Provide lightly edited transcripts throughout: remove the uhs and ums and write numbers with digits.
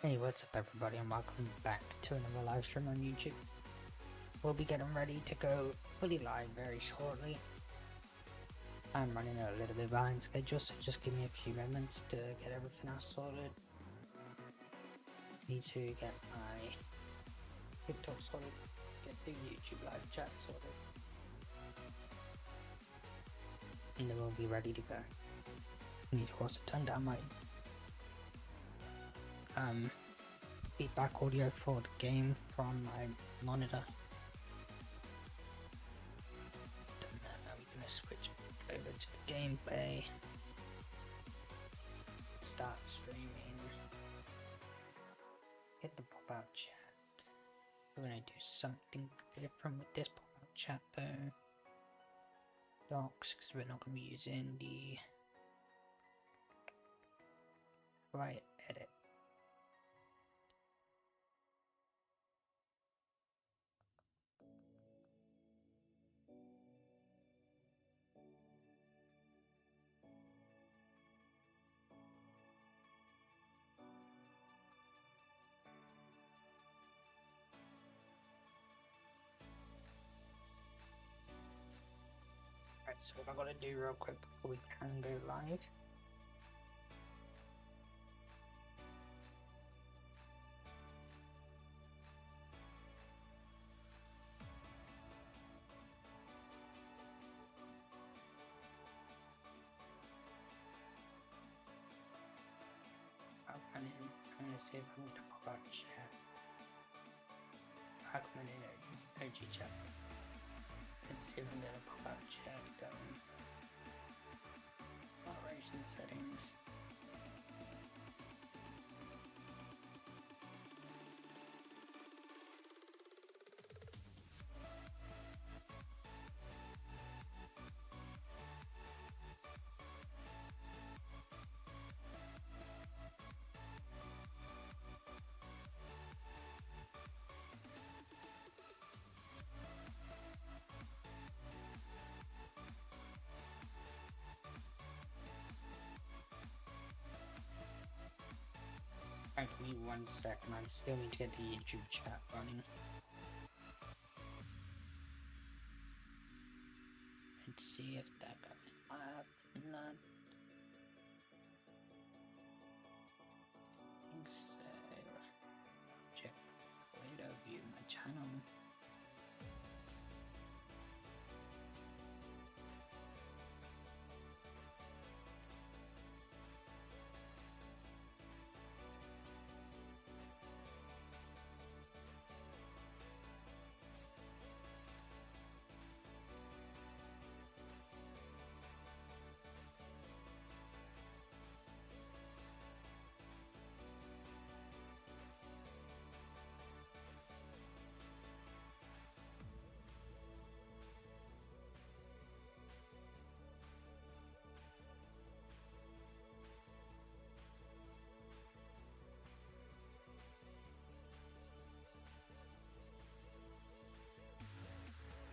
Hey, what's up everybody, and welcome back to another live stream on YouTube. We'll be getting ready to go fully live very shortly. I'm running a little bit behind schedule, so just give me a few moments to get everything else sorted. Need to get my TikTok sorted, get the YouTube live chat sorted, and then we'll be ready to go. Need to also turn down my feedback audio for the game from my monitor. And then we're going to switch over to the gameplay, start streaming, hit the pop-out chat. We're going to do something different with this pop-out chat though, docs, because we're not going to be using the right edit. Right, so what I've got to do real quick before we can go live. I'm going to see if I want to pop out chat. I'll come in OG chat. Let's see if I'm going to pop out chat going. Moderation settings. Alright, give me 1 second, I still need to get the YouTube chat running. Let's see if that got live or not. I think so. Check later, view my channel.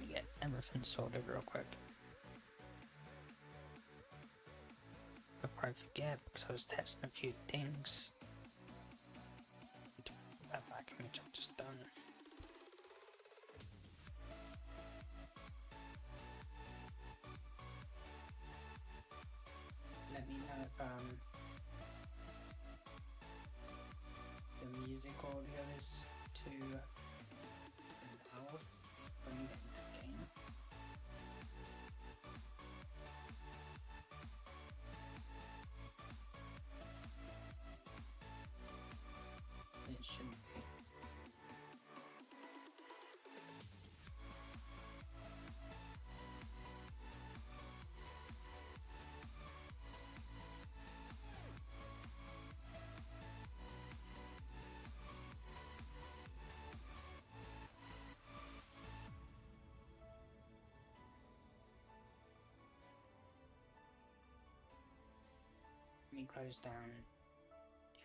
Get everything sorted real quick before I forget, because I was testing a few things. That back image I've just done. Let me know if the music audio is too loud when you get into the game. It shouldn't be. Let me close down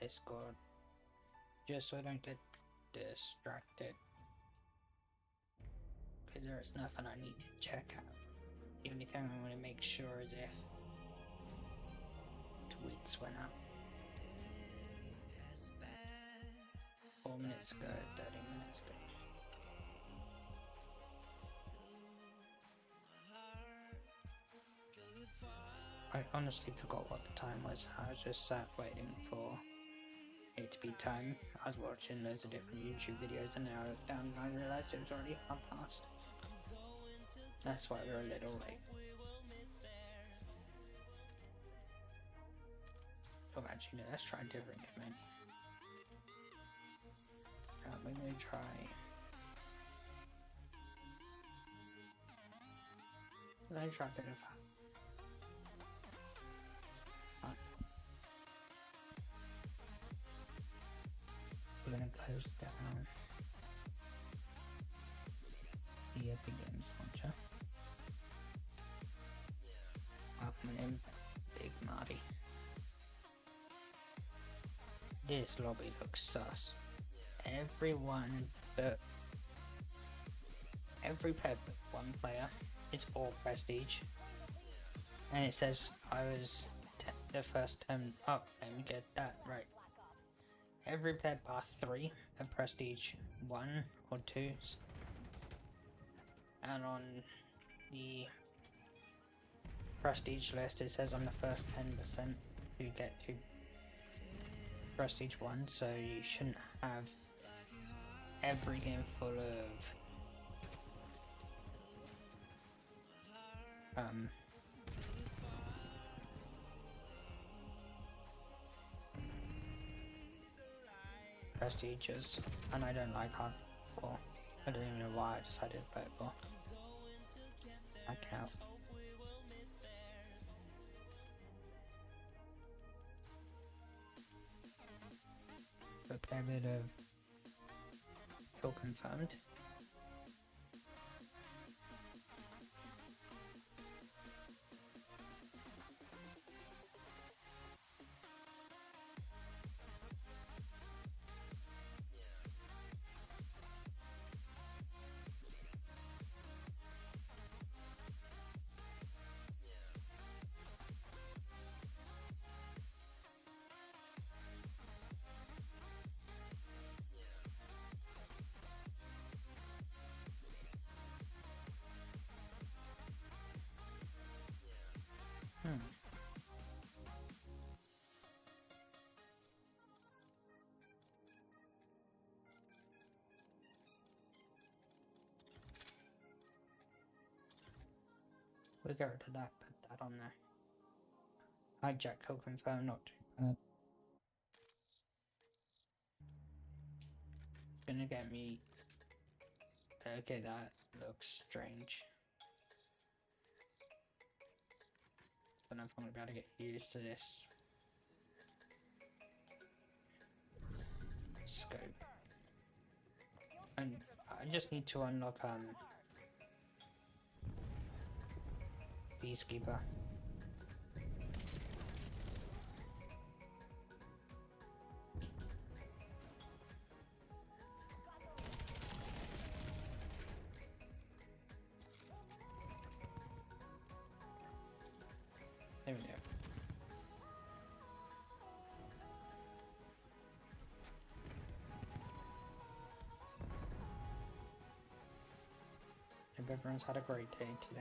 Discord just so I don't get distracted, because there's nothing I need to check out. The only thing I want to make sure is if tweets went out. 4 minutes ago, 30 minutes ago. I honestly forgot what the time was. I was just sat waiting for it to be time. I was watching loads of different YouTube videos and now I looked down and I realised it was already 1:30. That's why we're a little late. Oh, actually, no, let's try a different command. We're going to try... Let's try a bit of... We're going to close down the Epic Games launcher. I'll name Big Marty. This lobby looks sus. Everyone but every pet but one player is all prestige, and it says I was the first time up. Let me get that right. Every pet bar 3 are prestige 1 or 2s, and on the prestige list it says I'm the first 10% to get to prestige 1, so you shouldn't have every game full of prestiges, and I don't like hardcore. I don't even know why I decided to play it for. Back out. But play a bit of Kill Confirmed. We'll get rid of that, put that on there. Hijack Kill Confirm, not too bad. Gonna get me... Okay, that looks strange. Don't know if I'm gonna be able to get used to this scope. And I just need to unlock Peacekeeper. There we go. Hope everyone's had a great day today.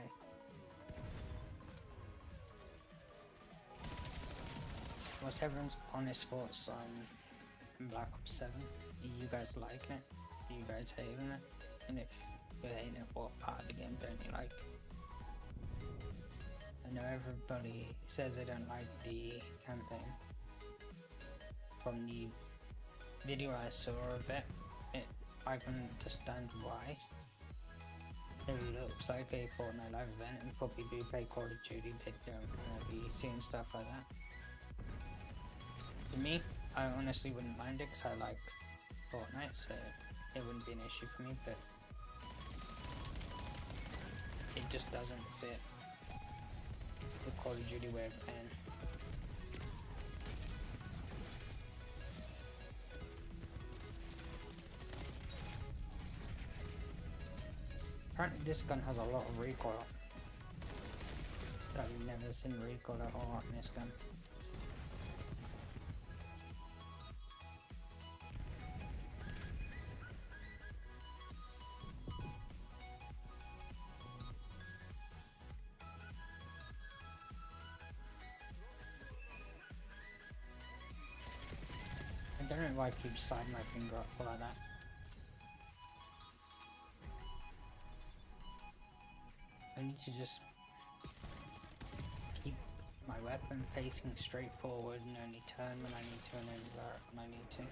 What's everyone's honest thoughts on Black Ops 7? Are you guys liking it? Are you guys hating it? And if you're hating it, what part of the game don't you like? I know everybody says they don't like the campaign. From the video I saw of it, I can understand why. It looks like a Fortnite live event, and for people who play Call of Duty, they don't be seeing stuff like that. For me, I honestly wouldn't mind it because I like Fortnite, so it wouldn't be an issue for me, but it just doesn't fit the Call of Duty way of playing. Apparently this gun has a lot of recoil. I've never seen recoil at all on this gun. don't know why I keep sliding my finger up like that. I need to just keep my weapon facing straight forward and only turn when I need to and then invert when I need to.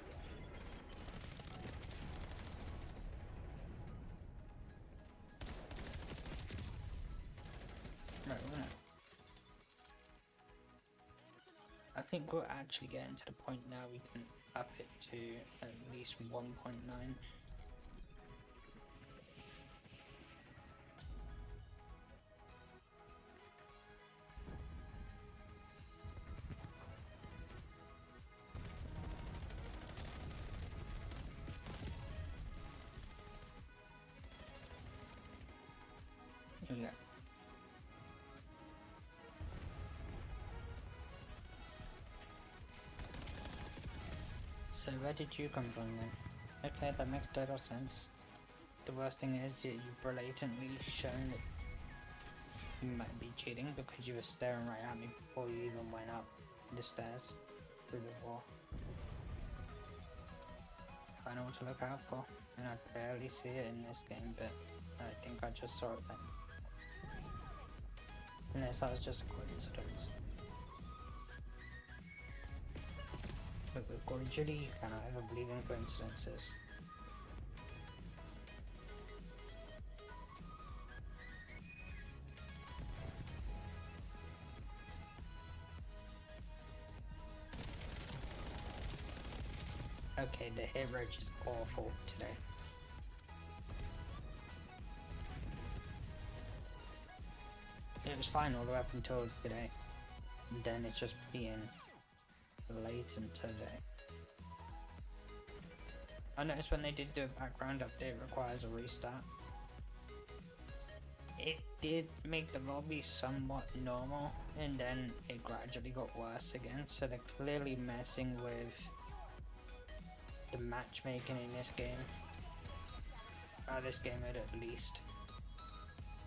Right, we're gonna... I think we're actually getting to the point now we can up it to at least 1.9. Here we go. So where did you come from then? Okay, that makes total sense. The worst thing is that you've blatantly shown that you might be cheating because you were staring right at me before you even went up the stairs through the wall. I know what to look out for, and I barely see it in this game, but I think I just saw it then. Unless that was just a coincidence. But with Gorgilly, you cannot ever believe in coincidences. Okay, the hit rate is awful today. It was fine all the way up until today. And then it's just being blatant today. I noticed when they did do a background update requires a restart. It did make the lobby somewhat normal, and then it gradually got worse again, so they're clearly messing with the matchmaking in this game. This game at least.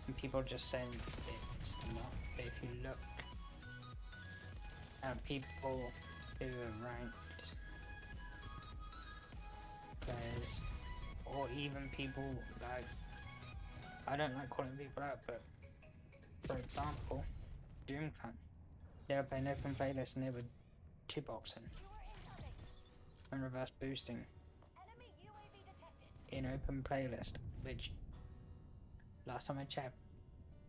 And people just saying it's not. But if you look at people who are ranked players, or even people like, I don't like calling people out, but for example, Doomclan, they were playing open playlist and they were 2-boxing and reverse boosting in open playlist, which last time I checked,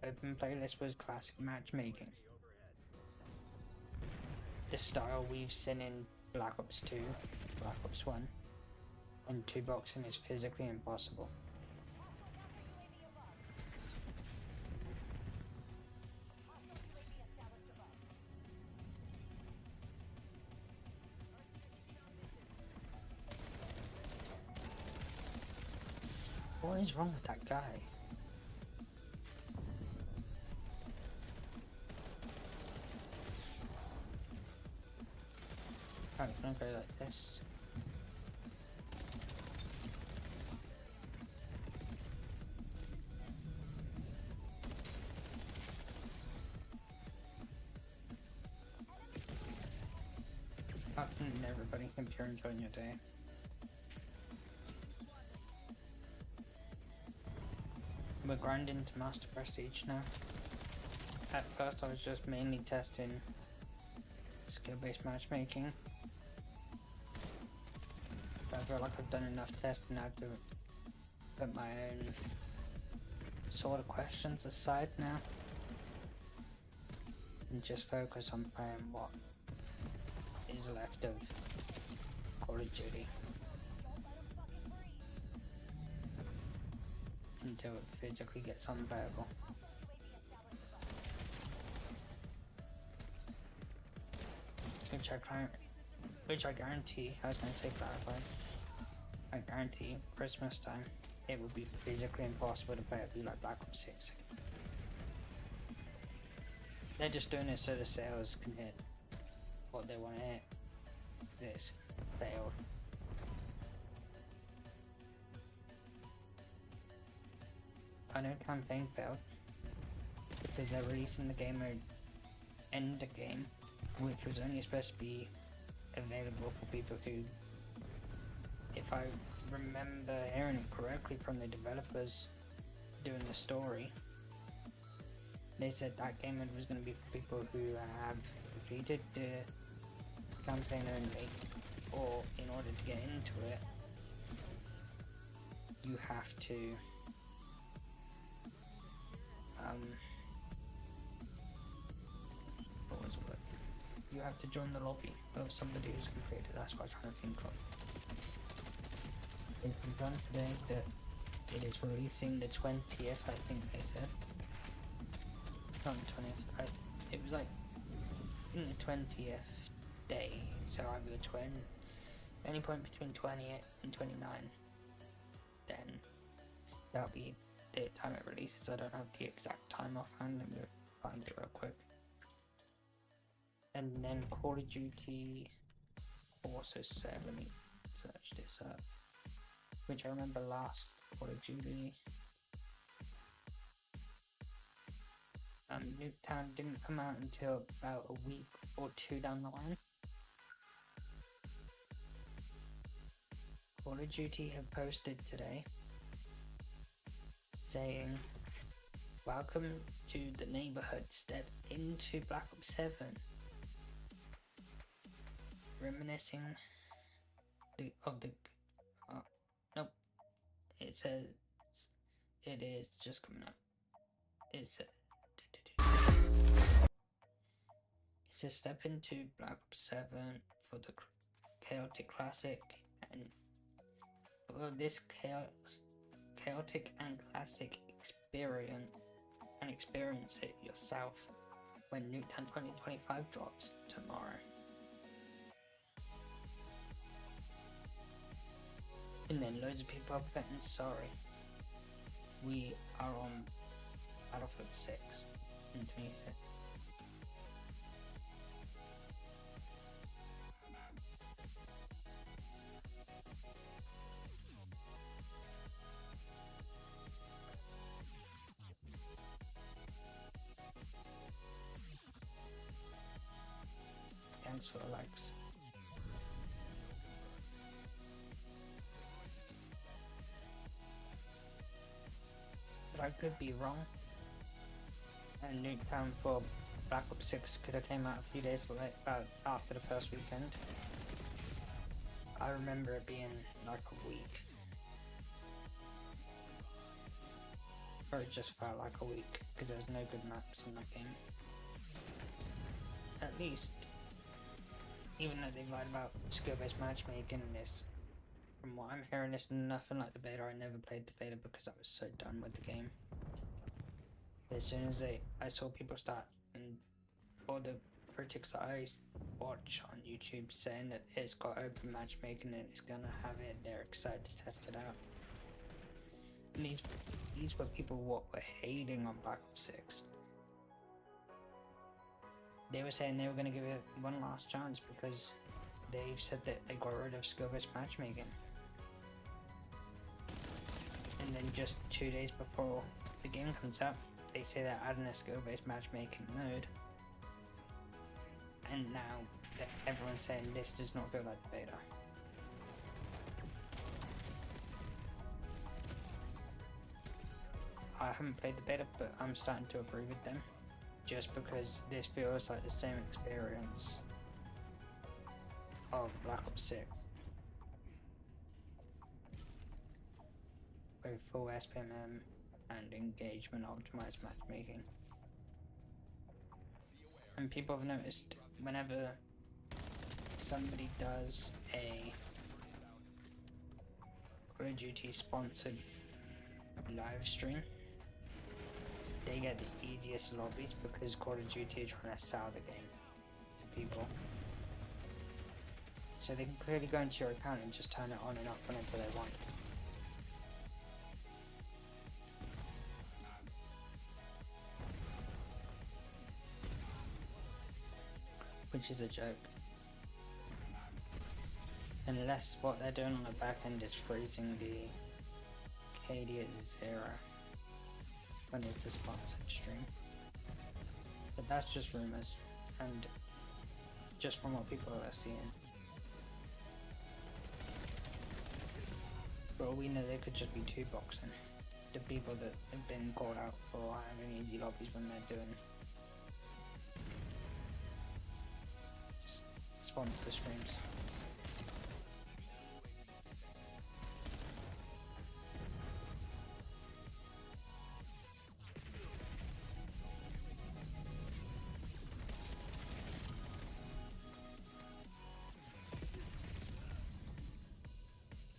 open playlist was classic matchmaking. The style we've seen in Black Ops 2, Black Ops 1, and 2-boxing is physically impossible. What is wrong with that guy? I'm gonna go like this. Afternoon everybody, hope you're enjoying your day. We're grinding to Master Prestige now. At first I was just mainly testing skill-based matchmaking. But I feel like I've done enough testing now to put my own sort of questions aside now. And just focus on playing what is left of Call of Duty. Until it physically gets unplayable. Which I guarantee, I was going to say clarify, I guarantee Christmas time it will be physically impossible to play it, be like Black Ops 6. They're just doing it so the sales can hit what they want to hit. This failed. I know campaign failed because they're releasing the game mode End the Game, which was only supposed to be available for people who if I remember hearing it correctly from the developers doing the story, they said that game mode was going to be for people who have completed the campaign only, or in order to get into it, you have to what was it? You have to join the lobby of somebody who's completed. That's what I'm trying to think of. They confirmed today that it is releasing the 20th, I think they said. Not the 20th, it was like in the 20th day, so either the any point between 28 and 29, then that'll be the time it releases. I don't have the exact time offhand, I'm gonna find it real quick. And then Call of Duty also said, let me search this up, which I remember last Call of Duty, Nuketown didn't come out until about a week or two down the line. Call of Duty have posted today saying, welcome to the neighborhood, step into Black Ops 7. Reminiscing nope, it says, it is just coming up, it says step into Black Ops 7 for the chaotic classic, and for this chaotic and classic experience it yourself when Nuketown 2025 drops tomorrow. And then loads of people are getting sorry. We are on Battlefield 6 in 2025. Cancel likes. But I could be wrong, and Nuketown for Black Ops 6 could have came out a few days after the first weekend. I remember it being like a week, or it just felt like a week because there was no good maps in that game. At least, even though they've lied about skill-based matchmaking and this, from what I'm hearing, it's nothing like the beta. I never played the beta because I was so done with the game. But as soon as I saw people start, and all the critics I watch on YouTube saying that it's got open matchmaking and it's gonna have it, they're excited to test it out. And these were people what were hating on Black Ops 6. They were saying they were going to give it one last chance because they've said that they got rid of skill-based matchmaking. And then just 2 days before the game comes out, they say they're adding a skill-based matchmaking mode. And now that everyone's saying this does not feel like the beta. I haven't played the beta, but I'm starting to agree with them. Just because this feels like the same experience of Black Ops 6 with full SBMM and engagement optimized matchmaking. And people have noticed whenever somebody does a Call of Duty sponsored live stream, they get the easiest lobbies because Call of Duty are trying to sell the game to people. So they can clearly go into your account and just turn it on and off whenever they want. Which is a joke. Unless what they're doing on the back end is freezing the KD at 0 when it's a sponsored stream. But that's just rumors and just from what people are seeing. For all we know, they could just be 2-boxing. The people that have been called out for having easy lobbies when they're doing sponsor streams.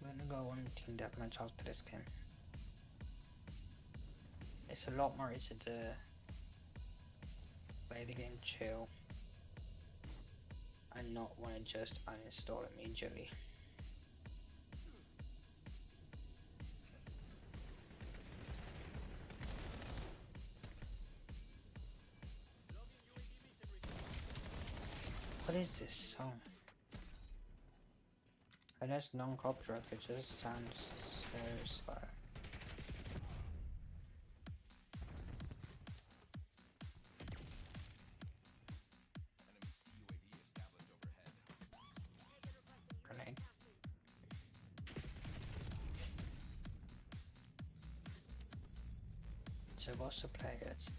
We're gonna go on team deathmatch after this game. It's a lot more easy to play the game chill and not want to just uninstall immediately. What is this song? I know it's non-copyright, it just sounds so slow. Grenade. So what's the players?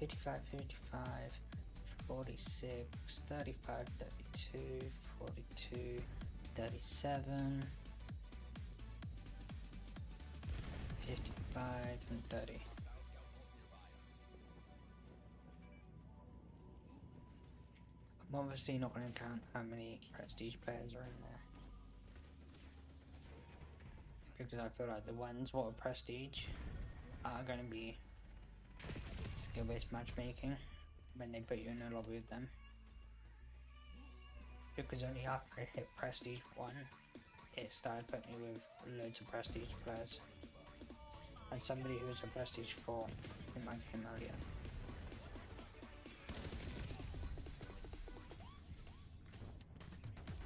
55, 55, 46, 35, 32, 42, 37, 55 and 30. I'm obviously not going to count how many prestige players are in there, because I feel like the ones what are prestige are going to be skill-based matchmaking when they put you in a lobby with them. Because only after I hit prestige 1, it started putting me with loads of prestige players. And somebody who was a prestige 4 in my game earlier.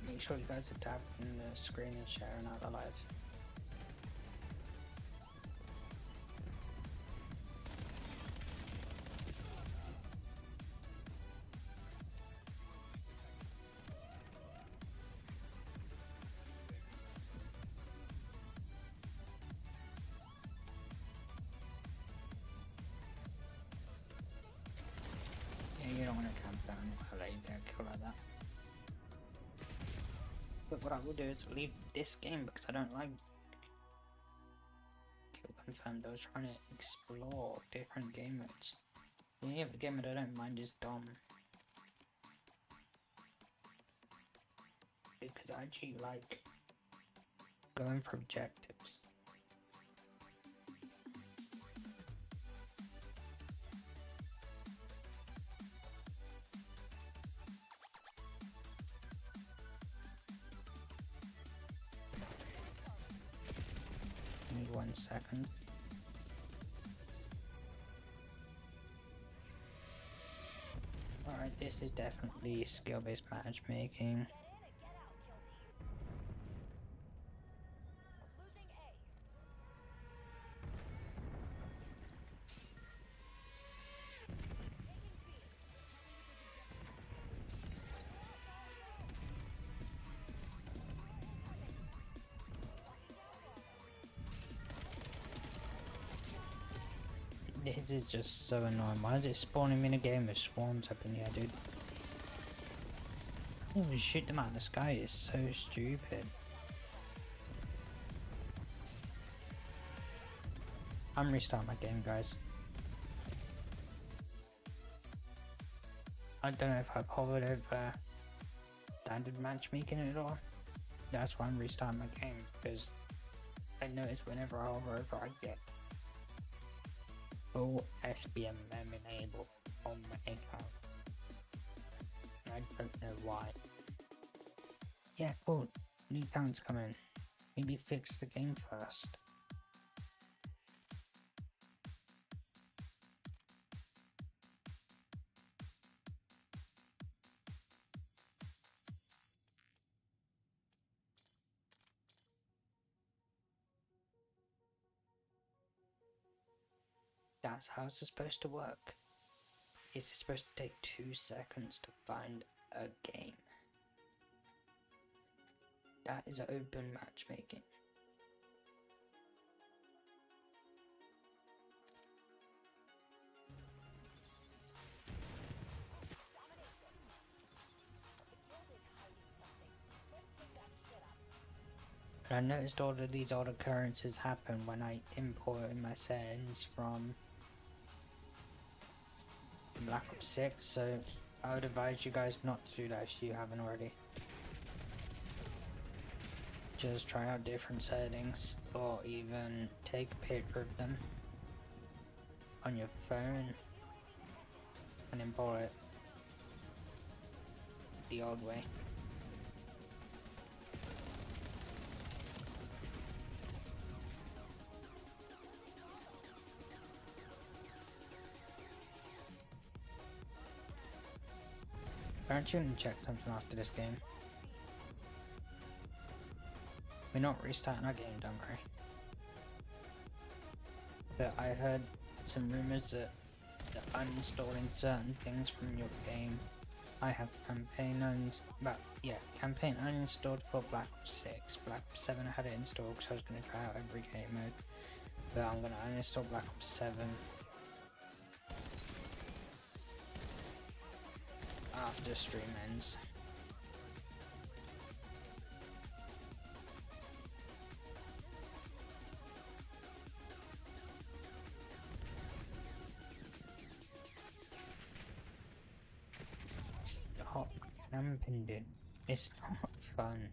Make sure you guys are tapping the screen and sharing out the live. You don't want to camp down and let you get a kill like that. But what I will do is leave this game because I don't like kill confirmed. I was trying to explore different game modes. The only other game that I don't mind is Dom. Because I actually like going for objectives. Give me 1 second. Alright, this is definitely skill-based matchmaking. This is just so annoying. Why is it spawning me in a game with swarms up in here, dude? I can't even shoot them out of the sky. It's so stupid. I'm restarting my game, guys. I don't know if I've hovered over standard matchmaking at all. That's why I'm restarting my game, because I notice whenever I hover over, I get full SBMM enabled on my account. I don't know why. Yeah, cool. New accounts come in. Maybe fix the game first. That's how it's supposed to work. It's supposed to take 2 seconds to find a game. That is open matchmaking. I noticed all of these odd occurrences happen when I import my settings from Black Ops 6, so I would advise you guys not to do that if you haven't already. Just try out different settings, or even take a picture of them on your phone and import it the old way. Aren't you gonna check something after this game? We're not restarting our game, don't worry. But I heard some rumors that uninstalling certain things from your game. I have campaign campaign uninstalled for Black Ops 6. Black Ops 7 I had it installed because I was going to try out every game mode. But I'm going to uninstall Black Ops 7 after stream ends. Stop camping, dude. It's not fun.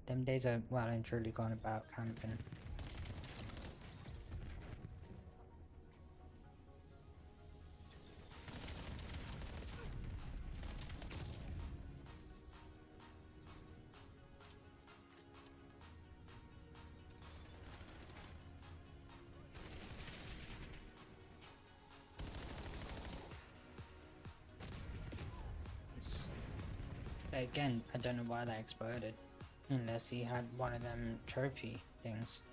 Them days are well and truly gone about camping. Again, I don't know why that exploded, unless he had one of them trophy things,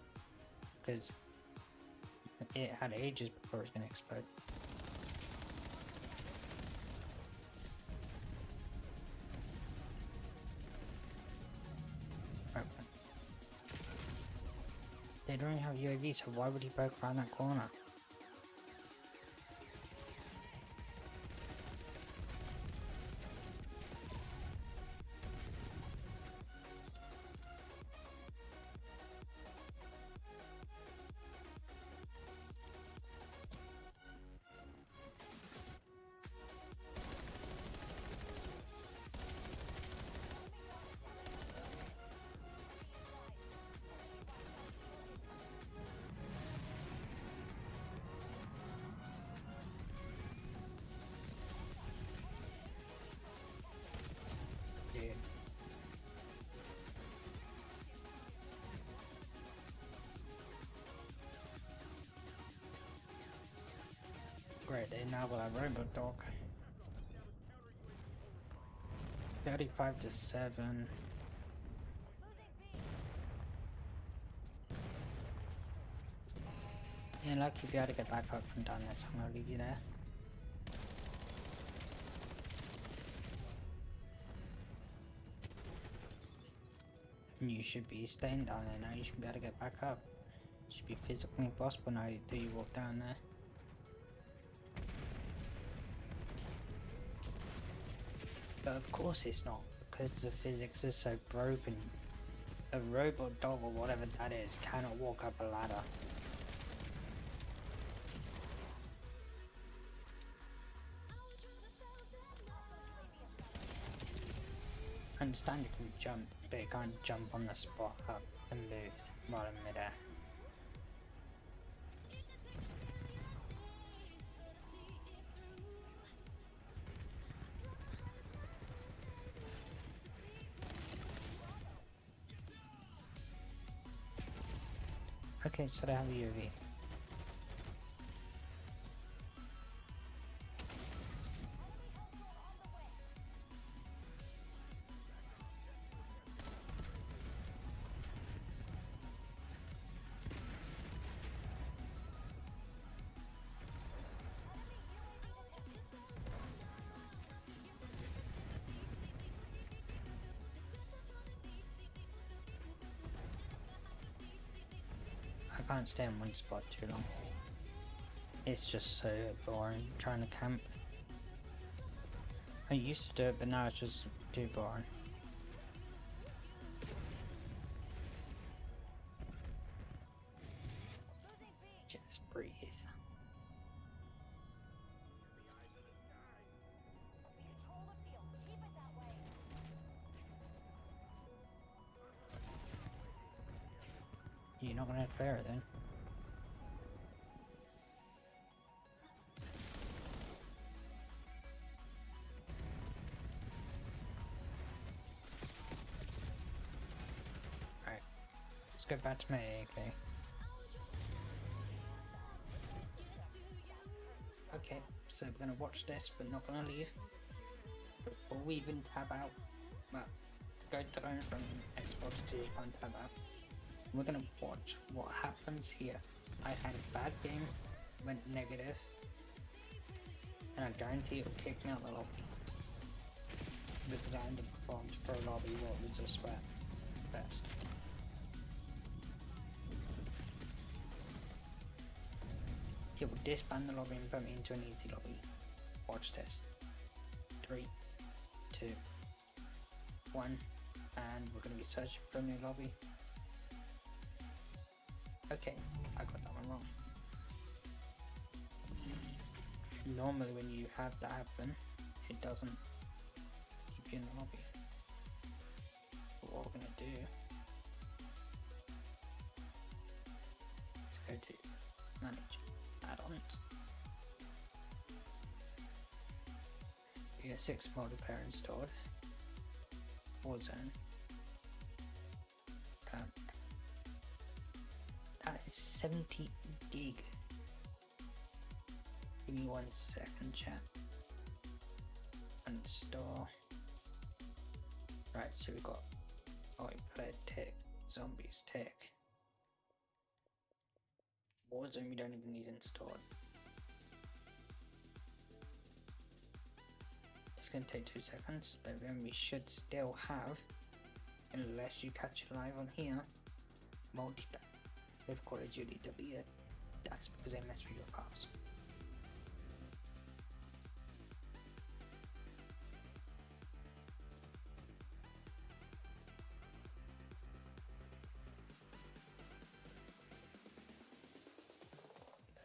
because it had ages before it was going to explode. Right. They don't have UAV, so why would he poke around that corner? Great, they now will have robot dog. 35 to 7. Yeah, lucky if you had to get back up from down there, so I'm gonna leave you there. You should be staying down there now, you should be able to get back up. It should be physically impossible now that you walk down there. But of course it's not, because the physics is so broken. A robot dog or whatever that is cannot walk up a ladder. I understand it can jump, but it can't jump on the spot up and move while in midair. Okay, so they have a UAV. I can't stay in one spot too long. It's just so boring trying to camp. I used to do it, but now it's just too boring. You're not gonna clear it then? Right, let's go back to my AK. Okay, so we're gonna watch this, but not gonna leave. Before we even tab out, well, go to the from Xbox because you can't tab out. We're gonna watch what happens here. I had a bad game, went negative, and I guarantee it'll kick me out the lobby. Because I underperformed for a lobby what was a sweat fest. It will disband the lobby and put me into an easy lobby. Watch this. 3, 2, 1, and we're gonna be searching for a new lobby. Okay, I got that one wrong. Normally when you have that happen, it doesn't keep you in the lobby. But what we're gonna do is go to manage add-ons. We have 6 multiplayer installed. Warzone. That is 70 gig. Give me 1 second, chat. Install. Right, so we've got player tick, zombies tick. Warzone we don't even need installed. It's gonna take 2 seconds, but then we should still have, unless you catch it live on here, multiplayer with Call of Duty W. That's because they mess with your files.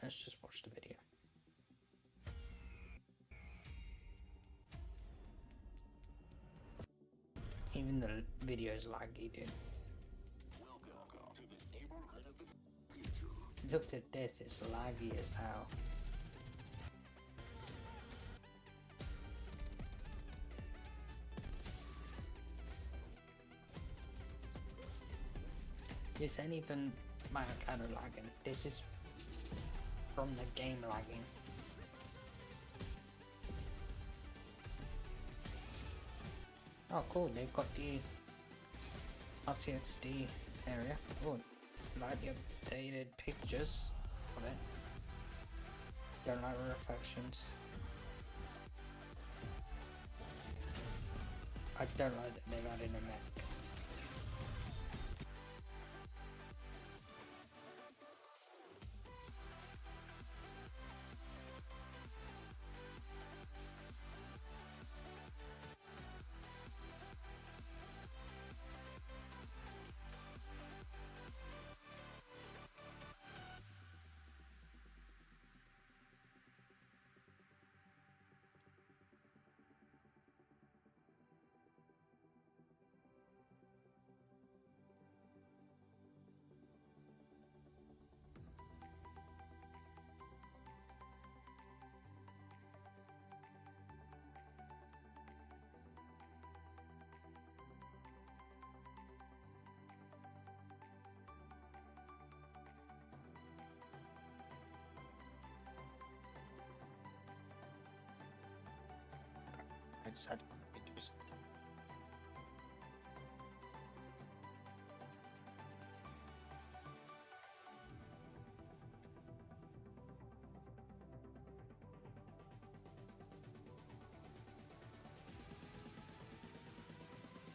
Let's just watch the video. Even the video is laggy, dude. Look at this, it's laggy as hell. This ain't even my account lagging. This is from the game lagging. Oh cool, they've got the RCXD area. Oh, like the updated pictures of it. Don't like the reflections. I don't like that they've added a mech. I just had to quickly do something.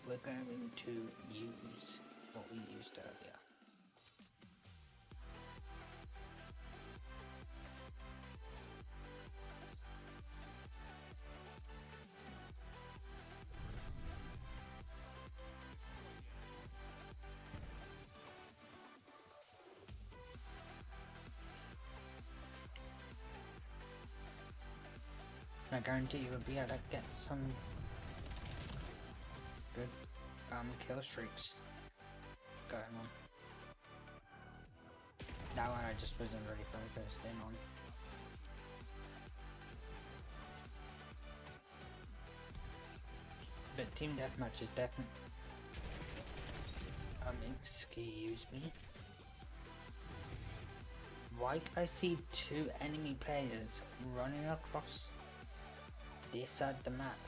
We're going to use what we used earlier. I guarantee you will be able to get some good kill streaks going on. That one I just wasn't really focused in on. But team deathmatch is definitely... excuse me. Why can I see two enemy players running across this side of the map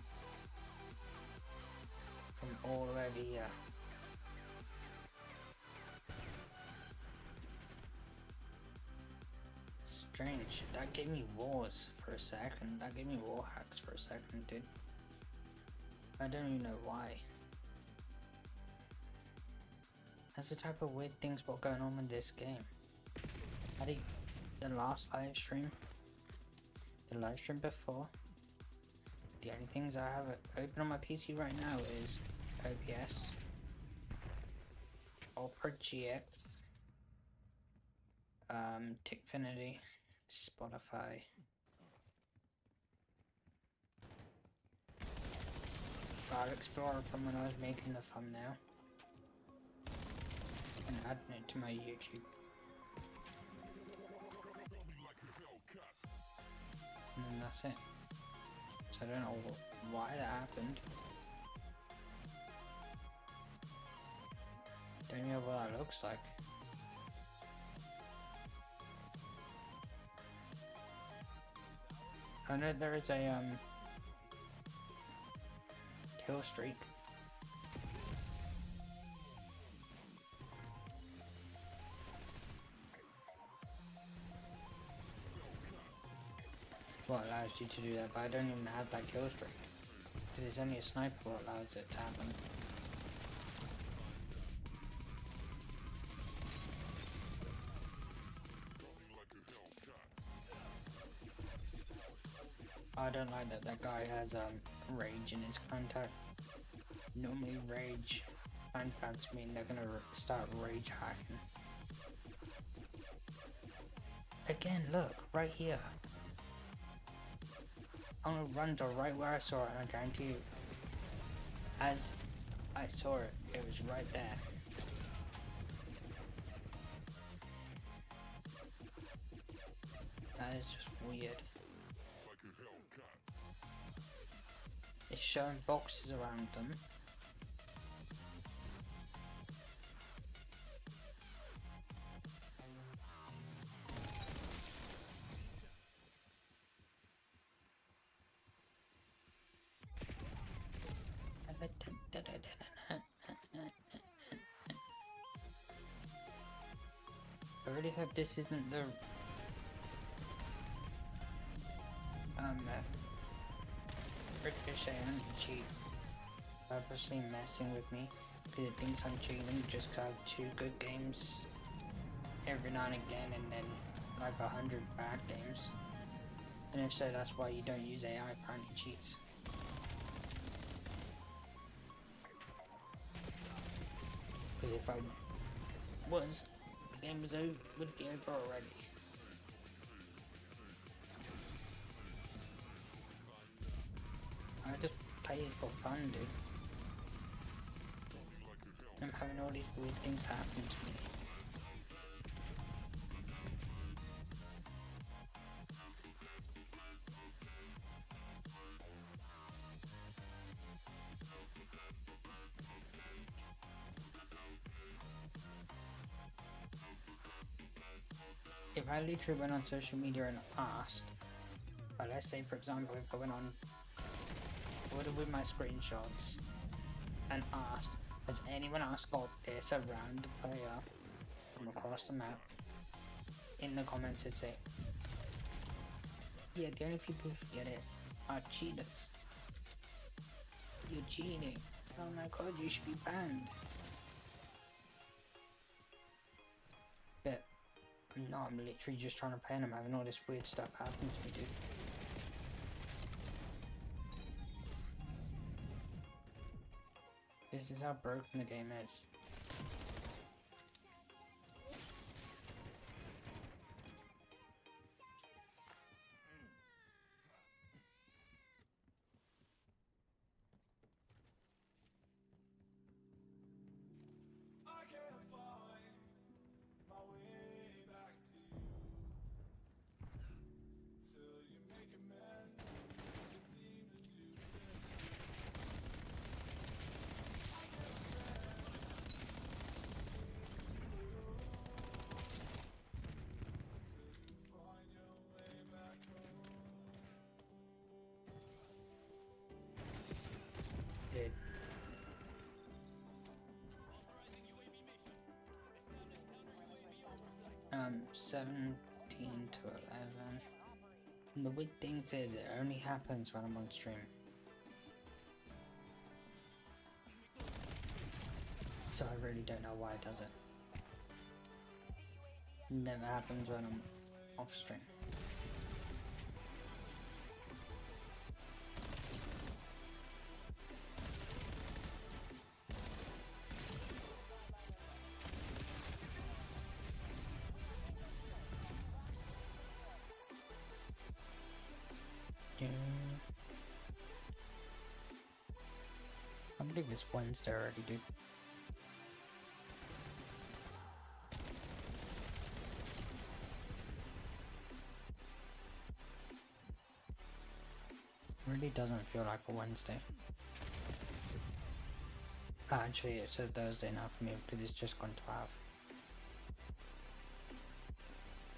from all over here? Strange. That gave me wars for a second. That gave me war hacks for a second, dude. I don't even know why. That's the type of weird things what going on in this game. I did the last live stream, the live stream before. The only things I have open on my PC right now is OBS, Opera GX, Tickfinity, Spotify, File Explorer from when I was making the thumbnail, and adding it to my YouTube. And then that's it. So I don't know why that happened. Don't know what that looks like. I know there is a kill streak. What allows you to do that, but I don't even have that kill streak. Because it's only a sniper what allows it to happen. I don't like that that guy has rage in his contact. Normally rage contacts mean they're gonna start rage hacking. Again, look, right here. I'm gonna run to right where I saw it, and I guarantee you, as I saw it, it was right there. That is just weird. It's showing boxes around them. I really hope this isn't the Ricochet anti-cheat purposely messing with me because it thinks I'm cheating just because I have 2 good games every now and again and then like 100 bad games. And if so, that's why you don't use AI for anti-cheats. Because if I was, the game was over, would be over already. I just play it for fun, dude. I'm having all these weird things happen to me. If I literally went on social media and asked, but let's say for example if I went on with my screenshots and asked, has anyone else got this around the player from across the map? In the comments it'd say, yeah, the only people who get it are cheaters. You're cheating. Oh my god, you should be banned. But I'm not, I'm literally just trying to play and I'm having all this weird stuff happen to me, dude. This is how broken the game is. 17 to 11. And the weird thing is it only happens when I'm on stream. So I really don't know why it does it. It never happens when I'm off stream. I believe it's Wednesday already, dude. Really doesn't feel like a Wednesday. Actually, it says Thursday now for me because it's just gone 12.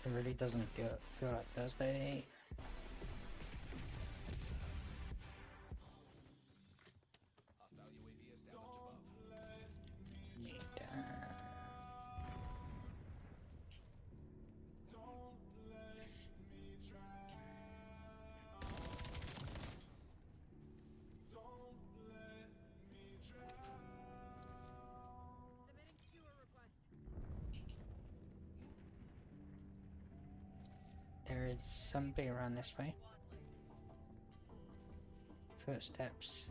It really doesn't feel like Thursday. There is somebody around this way. Footsteps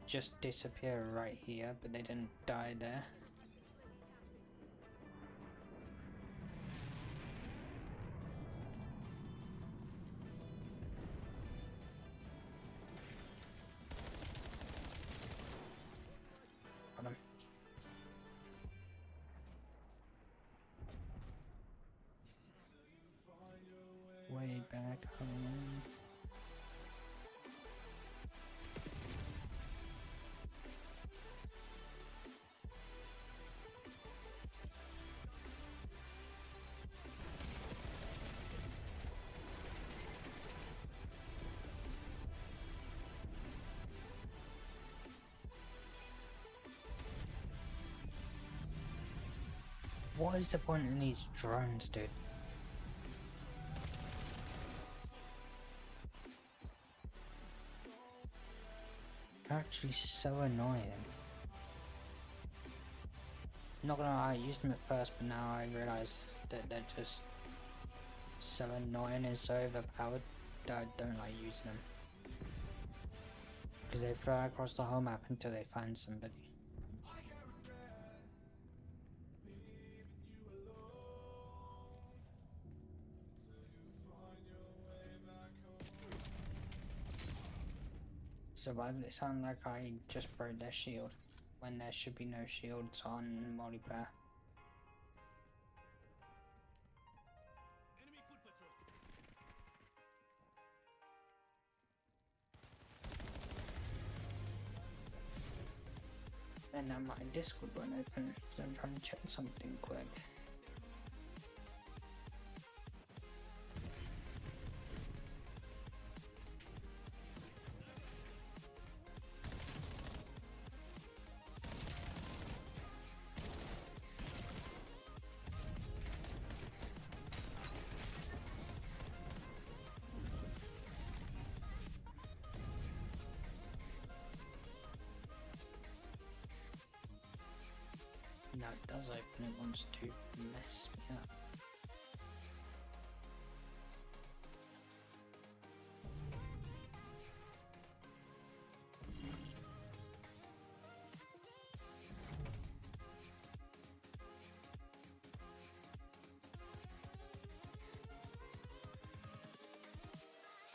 just disappear right here, but they didn't die there. Got him. Way back home. What is the point in these drones, dude? They're actually so annoying. Not gonna lie, I used them at first, but now I realise that they're just so annoying and so overpowered that I don't like using them. Because they fly across the whole map until they find somebody. So why does it sound like I just broke their shield when there should be no shields on multiplayer? Enemy foot patrol. And now my Discord won't open because I'm trying to check something quick. No, it does open, it wants to mess me up.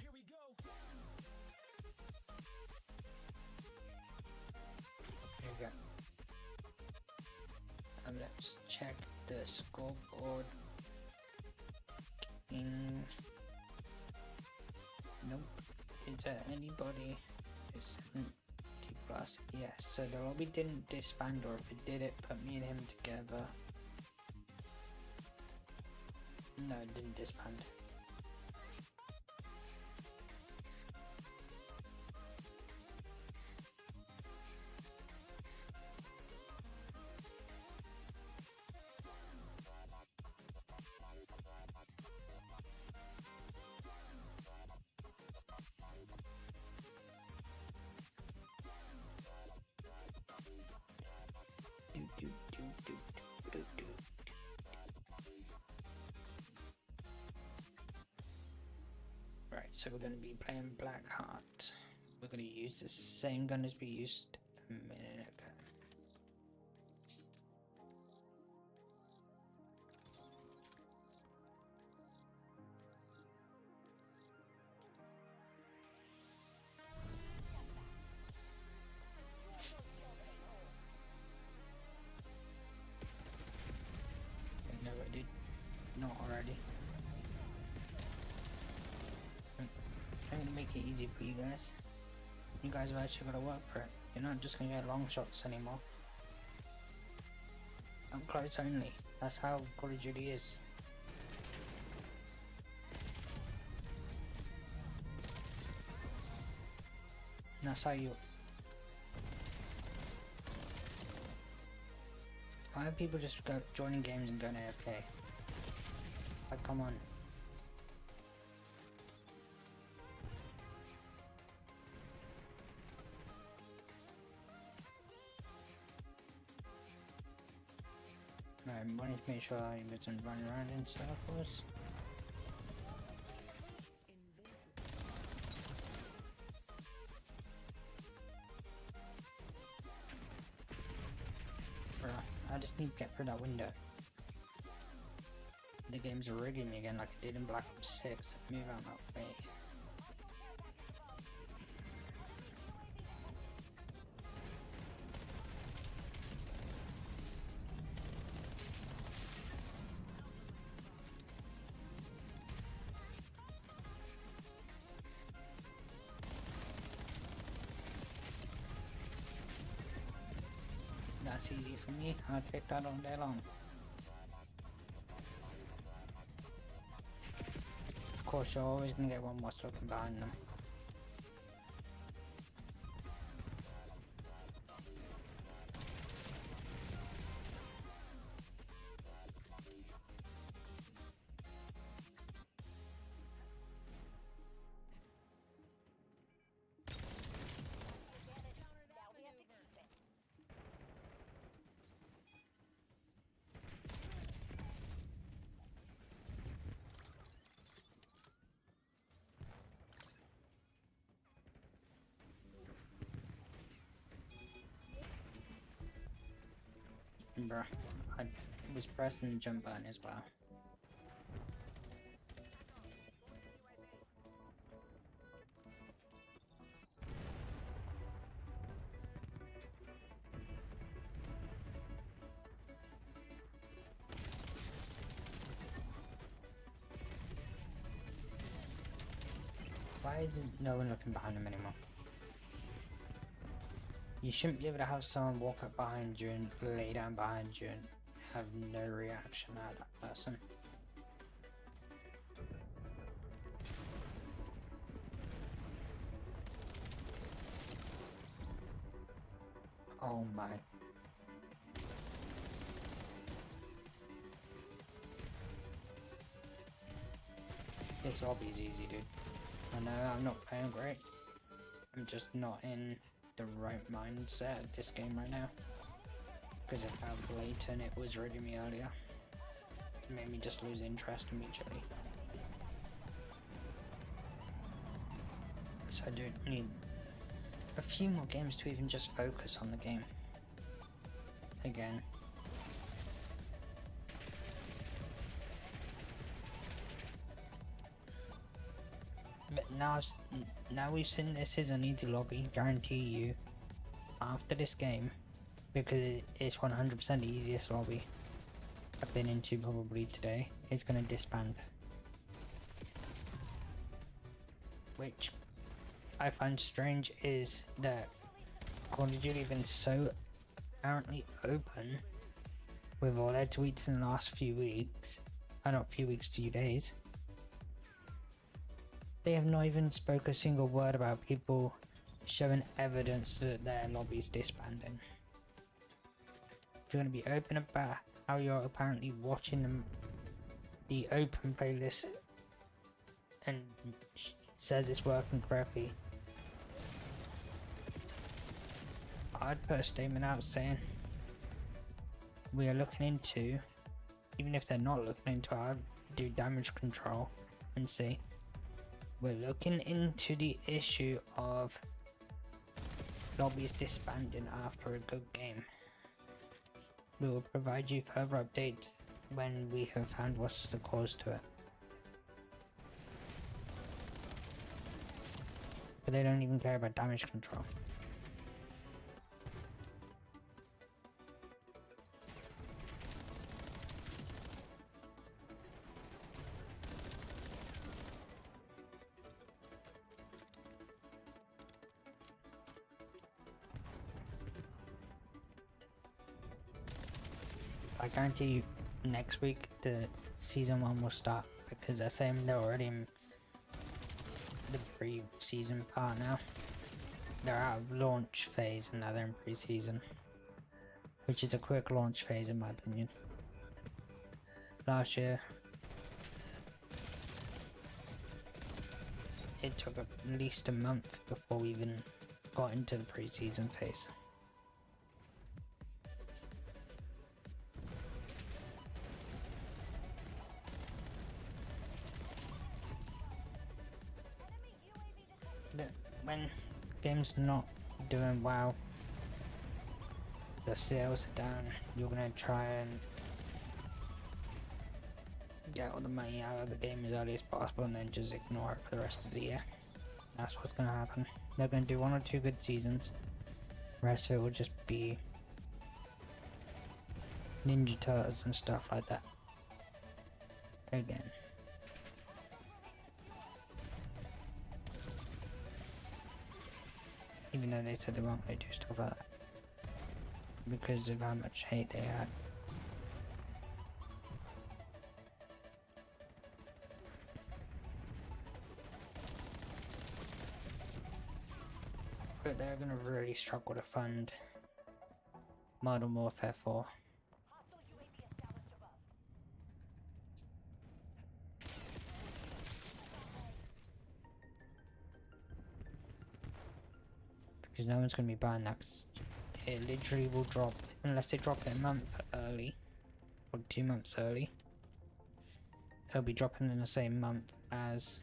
Here we go. Here we go. And let's check the scoreboard. Nope. Is there anybody? It's 70 plus. Yes, so the lobby didn't disband, or if it did, it put me and him together. No, it didn't disband. So we're going to be playing Blackheart. We're going to use the same gun as we used a minute ago. No, I did not already. I'm gonna make it easy for you guys. You guys have actually got to work for it. You're not just gonna get long shots anymore. Up close only. That's how Call of Duty is. And that's how you. Why are people just joining games and going AFK? Like, come on. Right, I wanted to make sure I wasn't running around in circles. Bruh, I just need to get through that window. The game's rigging me again like it did in Black Ops 6. Move out that way. That's easy for me. I'll take that all day long. Of course, you're always gonna get one more looking behind them. Bruh, I was pressing the jump button as well. Why is no one looking behind him anymore? You shouldn't be able to have someone walk up behind you and lay down behind you and have no reaction out of that person. Oh my. This lobby's easy, dude. I know I'm not playing great. I'm just not in the right mindset of this game right now. Because of how blatant it was rigging me earlier. It made me just lose interest immediately. So I do need a few more games to even just focus on the game. Again. But now we've seen this is an easy lobby, guarantee you, after this game, because it's 100% the easiest lobby I've been into probably today, it's going to disband. Which I find strange is that Call of Duty have been so apparently open with all their tweets in the last few weeks, not few weeks, few days. They have not even spoke a single word about people showing evidence that their lobby's disbanding. If you're going to be open about how you're apparently watching the open playlist and says it's working correctly, I'd put a statement out saying we are looking into, even if they're not looking into it, I'd do damage control and see we're looking into the issue of lobbies disbanding after a good game. We will provide you further updates when we have found what's the cause to it. But they don't even care about damage control. I guarantee you next week the season 1 will start, because they're saying they're already in the pre-season part now. They're out of launch phase and now they're in pre-season, which is a quick launch phase in my opinion. Last year it took at least a month before we even got into the pre-season phase. When games not doing well, the sales are down, you're gonna try and get all the money out of the game as early as possible and then just ignore it for the rest of the year. That's what's gonna happen. They're gonna do 1 or 2 good seasons, the rest of it will just be Ninja Turtles and stuff like that again. Even though they said they weren't going to do stuff like that because of how much hate they had. But they're going to really struggle to fund Modern Warfare 4. Because no one's going to be buying that, 'cause it literally will drop, unless they drop it a month early, or 2 months early. It'll be dropping in the same month as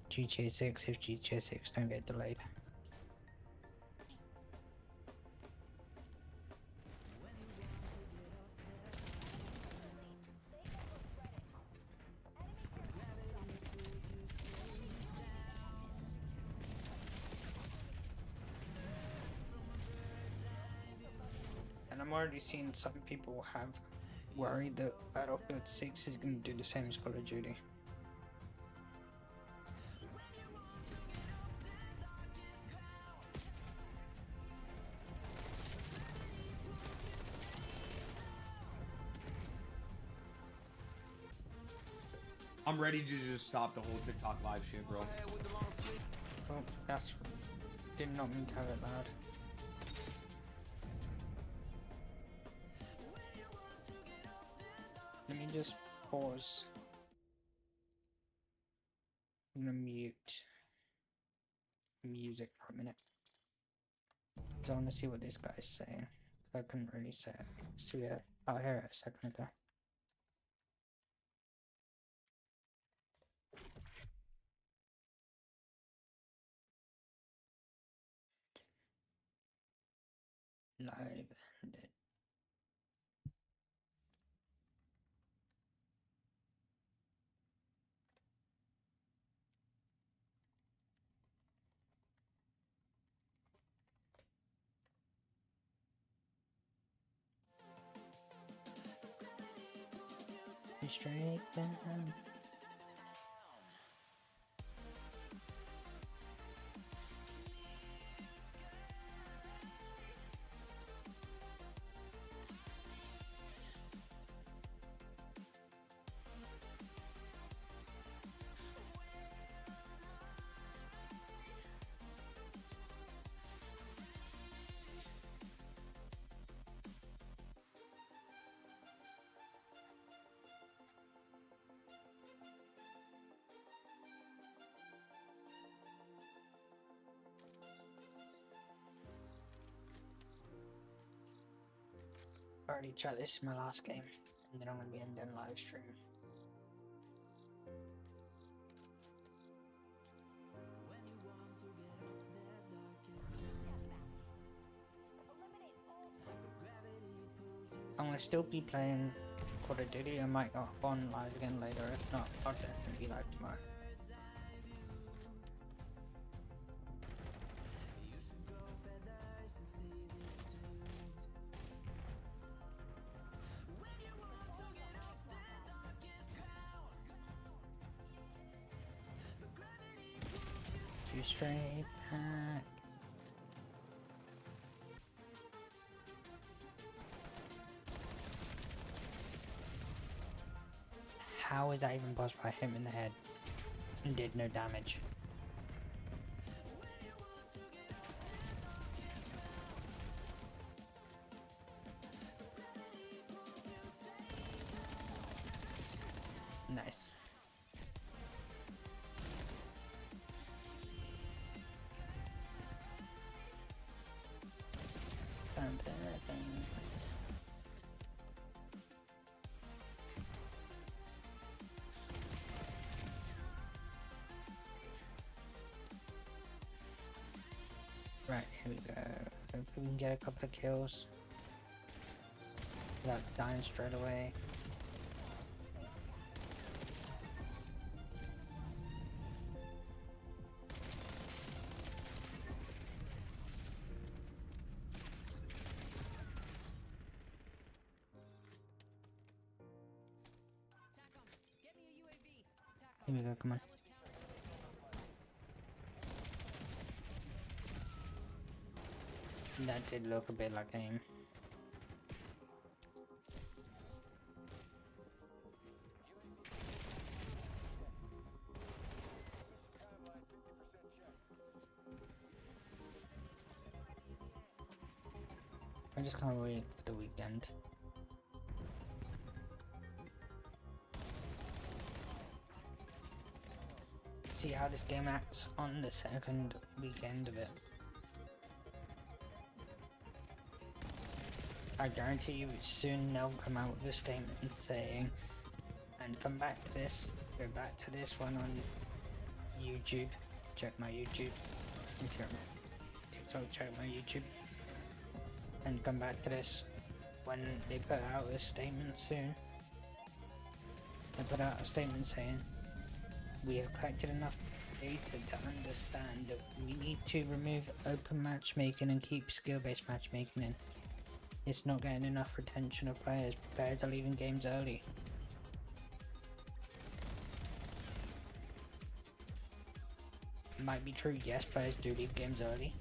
GTA 6 if GTA 6 don't get delayed. And I'm already seeing some people have worried that Battlefield 6 is going to do the same as Call of Duty. I'm ready to just stop the whole TikTok live shit, bro. Oh, that's... did not mean to have it loud. Let me just pause. I'm gonna mute music for a minute. Because I want to see what this guy's saying. I couldn't really say it. See it. I'll hear it a second ago. Live ended. Straight down. Already checked, this is my last game, and then I'm going to be ending live stream. I'm gonna still be playing Call of Duty. I might go on live again later. If not, I'll definitely be live tomorrow. Two straight back. How is that even possible? I hit him in the head and did no damage. Nice. Right, here we go. Hopefully we can get a couple of kills without dying straight away. Here we go, come on. That did look a bit like aim. I just can't wait for the weekend. See how this game acts on the second weekend of it. I guarantee you soon they'll come out with a statement saying, and come back to this, go back to this one on YouTube, check my YouTube, if you're on TikTok, check my YouTube, and come back to this when they put out a statement soon. They put out a statement saying, we have collected enough data to understand that we need to remove open matchmaking and keep skill-based matchmaking in. It's not getting enough retention of players. Players are leaving games early. Might be true, yes, players do leave games early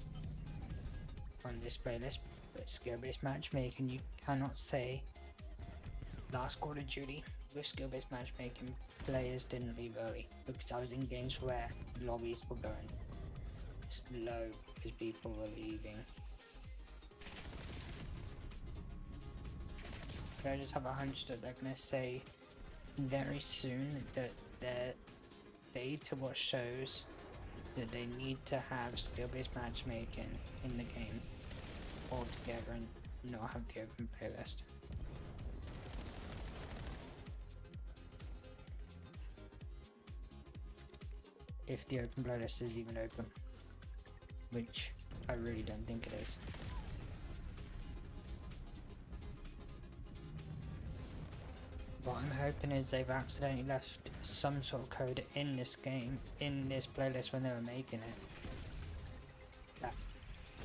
on this playlist, but skill-based matchmaking, you cannot say last Call of Duty with skill-based matchmaking players didn't leave early, because I was in games where lobbies were going low because people were leaving. I just have a hunch that they're gonna say very soon that their data what shows that they need to have skill-based matchmaking in the game altogether and not have the open playlist. If the open playlist is even open, which I really don't think it is. What I'm hoping is they've accidentally left some sort of code in this game, in this playlist when they were making it, that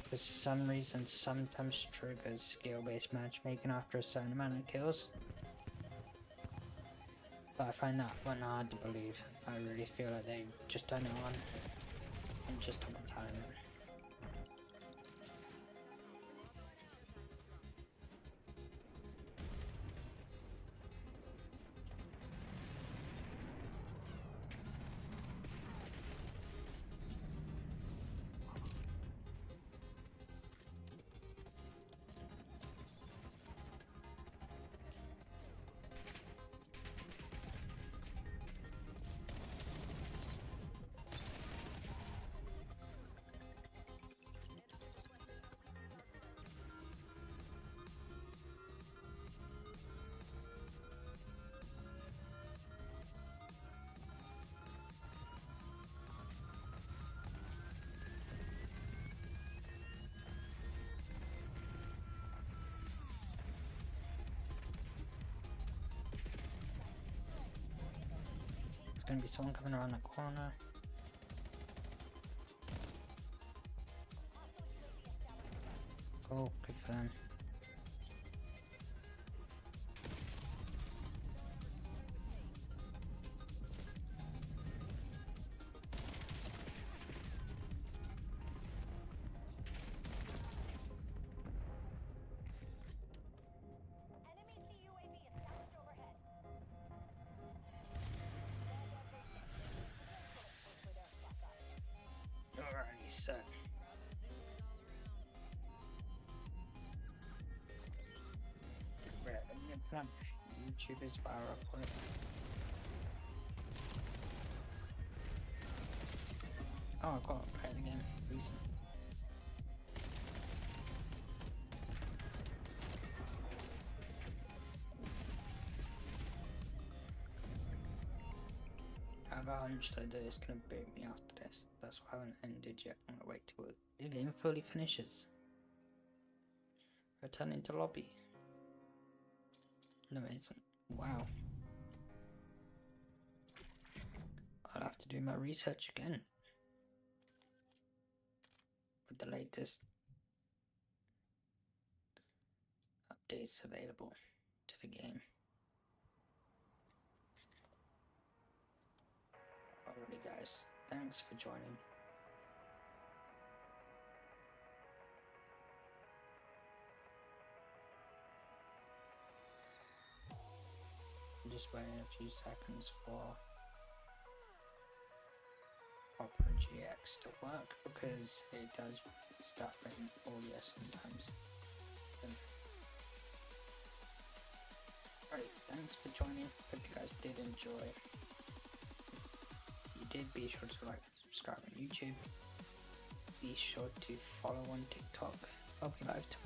for some reason sometimes triggers skill-based matchmaking after a certain amount of kills. But I find that one hard to believe. I really feel like they've just done it on and just on time. There's gonna be someone coming around the corner. Oh, good for them. Alrighty, so right, I'm gonna put on YouTube as well real quick. Oh, I got to play the game, please. I have a hunch that it's gonna boot me after this. That's why I haven't ended yet. I'm gonna wait till the game fully finishes. Returning to lobby. No, it isn't. Wow. I'll have to do my research again. With the latest updates available to the game. Alrighty guys, thanks for joining. I'm just waiting a few seconds for Opera GX to work because it does start running audio sometimes. Alright, thanks for joining. Hope you guys did enjoy. If you did, be sure to like and subscribe on YouTube. Be sure to follow on TikTok. I'll be live tomorrow.